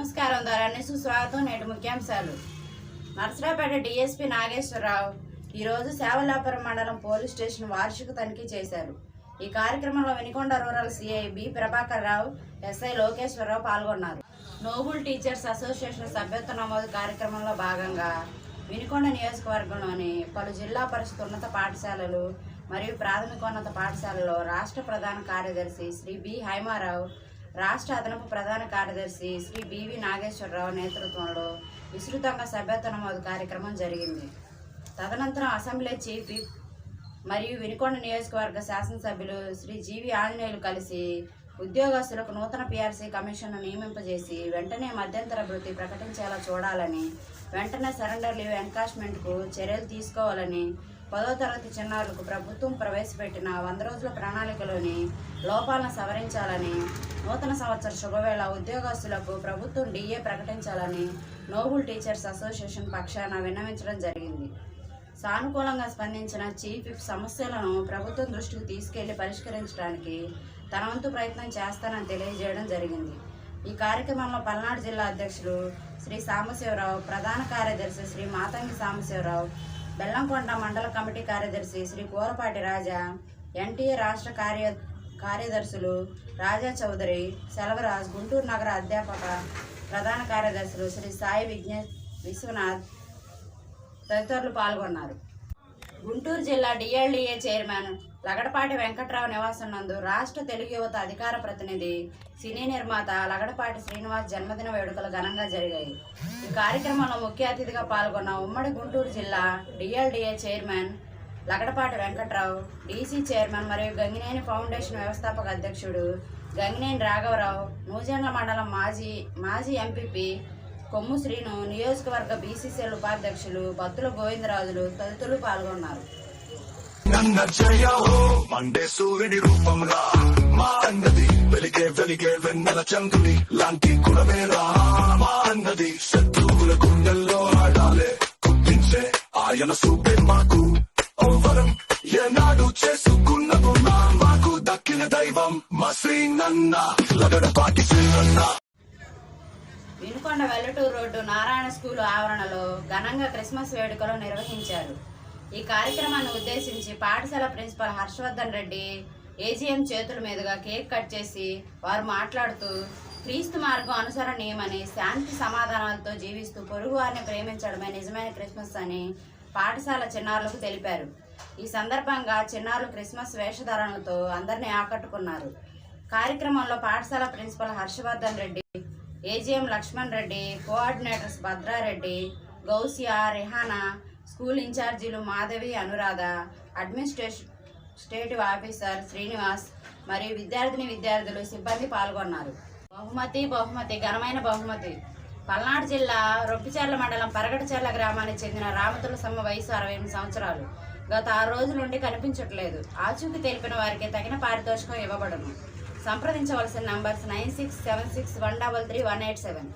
నమస్కారం ధరాన్ని సుస్వాగతం. నేటి ముఖ్యాంశాలు. నర్సరావుపేట డీఎస్పీ నాగేశ్వరరావు ఈరోజు సేవలాపురం మండలం పోలీస్ స్టేషన్ వార్షిక తనిఖీ చేశారు. ఈ కార్యక్రమంలో Vinukonda rural CI B Prabhakar Rao, SI Lokeswararao పాల్గొన్నారు. నోబుల్ టీచర్స్ అసోసియేషన్ సభ్యత్వ నమోదు కార్యక్రమంలో భాగంగా వినుకొండ నియోజకవర్గంలోని పలు జిల్లా పరిషత్ ఉన్నత పాఠశాలలు మరియు ప్రాథమికోన్నత పాఠశాలలో రాష్ట్ర ప్రధాన కార్యదర్శి శ్రీ బి హైమారావు, రాష్ట్ర అదనపు ప్రధాన కార్యదర్శి శ్రీ బివి నాగేశ్వరరావు నేతృత్వంలో విస్తృతంగా సభ్యత్వ నమోదు కార్యక్రమం జరిగింది. తదనంతరం అసెంబ్లీ చీఫ్ విప్ మరియు వినుకొండ నియోజకవర్గ శాసనసభ్యులు శ్రీ జీవి ఆంజనేయులు కలిసి ఉద్యోగస్తులకు నూతన పీఆర్సీ కమిషన్ను నియమింపజేసి వెంటనే మధ్యంతర భృతి ప్రకటించేలా చూడాలని, వెంటనే సరెండర్ లీవ్ ఎన్కాష్మెంట్కు చర్యలు తీసుకోవాలని, 10వ తరగతి చిన్నారులకు ప్రభుత్వం ప్రవేశపెట్టిన 100 రోజుల ప్రణాళికలోని లోపాలను సవరించాలని, నూతన సంవత్సర శుభవేళ ఉద్యోగస్తులకు ప్రభుత్వం డిఏ ప్రకటించాలని నోబుల్ టీచర్స్ అసోసియేషన్ పక్షాన విన్నవించడం జరిగింది. సానుకూలంగా స్పందించిన చీఫ్ విప్ సమస్యలను ప్రభుత్వం దృష్టికి తీసుకెళ్లి పరిష్కరించడానికి తన వంతు ప్రయత్నం చేస్తానని తెలియజేయడం జరిగింది. ఈ కార్యక్రమంలో పల్నాడు జిల్లా అధ్యక్షులు శ్రీ సాంబశివరావు, ప్రధాన కార్యదర్శి శ్రీ మాతంగి సాంబశివరావు, బెల్లంకొండ మండల కమిటీ కార్యదర్శి శ్రీ కూరపాటి రాజా, ఎన్టీఏ రాష్ట్ర కార్యదర్శులు రాజా చౌదరి, సెలవరాజ్, గుంటూరు నగర అధ్యాపక ప్రధాన కార్యదర్శులు శ్రీ సాయి విశ్వనాథ్ తదితరులు పాల్గొన్నారు. గుంటూరు జిల్లా డిఎల్డిఏ చైర్మన్ లగడపాటి వెంకట్రావు నివాసం నందు రాష్ట్ర తెలుగు యువత అధికార ప్రతినిధి, సినీ నిర్మాత లగడపాటి శ్రీనివాస్ జన్మదిన వేడుకలు ఘనంగా జరిగాయి. ఈ కార్యక్రమంలో ముఖ్య అతిథిగా పాల్గొన్న ఉమ్మడి గుంటూరు జిల్లా DLDA chairman Lagadapati Venkatrao, DC chairman మరియు గంగినేని ఫౌండేషన్ వ్యవస్థాపక అధ్యక్షుడు గంగినేని రాఘవరావు, నూజెండ్ల మండలం మాజీ ఎంపీపీ కొమ్ము శ్రీను, నియోజకవర్గ బీసీసీఎల్ ఉపాధ్యక్షులు బత్తుల గోవిందరాజులు తదితరులు పాల్గొన్నారు. మండే సూర్యుడి రూపంగా మా అన్నది వెలిగే వెన్నెల చంద్రుడి లాంటి కులమేరా మా అన్నది, శత్రువుల గుండెల్లో ఆడాలే గుర్తించే ఆయన సూపే మాకు ఓవరం, ఏనాడు చేసుకున్నదు మాకు దక్కిన దైవం మా శ్రీనన్న లగడపాటి శ్రీనన్న. వినుకొండ వెల్లటూరు రోడ్డు నారాయణ స్కూలు ఆవరణలో ఘనంగా క్రిస్మస్ వేడుకలు నిర్వహించారు. ఈ కార్యక్రమాన్ని ఉద్దేశించి పాఠశాల ప్రిన్సిపల్ హర్షవర్ధన్ రెడ్డి ఏజీఎం చేతుల మీదుగా కేక్ కట్ చేసి వారు మాట్లాడుతూ, క్రీస్తు మార్గం అనుసరణీయమని, శాంతి సమాధానాలతో జీవిస్తూ పొరుగు వారిని ప్రేమించడమే నిజమైన క్రిస్మస్ అని పాఠశాల చిన్నారులకు తెలిపారు. ఈ సందర్భంగా చిన్నారులు క్రిస్మస్ వేషధారణలతో అందరినీ ఆకట్టుకున్నారు. కార్యక్రమంలో పాఠశాల principal Harshavardhan Reddy, AGM Lakshman Reddy, coordinators Bhadrareddy, Ghousia, Rehana, school ఇన్ఛార్జీలు మాధవి, అనురాధ, అడ్మినిస్ట్రేటివ్ ఆఫీసర్ శ్రీనివాస్ మరియు విద్యార్థులు సిబ్బంది పాల్గొన్నారు. బహుమతి ఘనమైన బహుమతి. పల్నాడు జిల్లా రొప్పిచెర్ల మండలం పరగటచెర్ల గ్రామానికి చెందిన రామతులసమ్మ వయసు 68 సంవత్సరాలు. గత 6 రోజుల నుండి కనిపించట్లేదు. ఆచూకీ తెలిపిన వారికి తగిన పారితోషికం ఇవ్వబడును. సంప్రదించవలసిన నంబర్స్ 9676133187.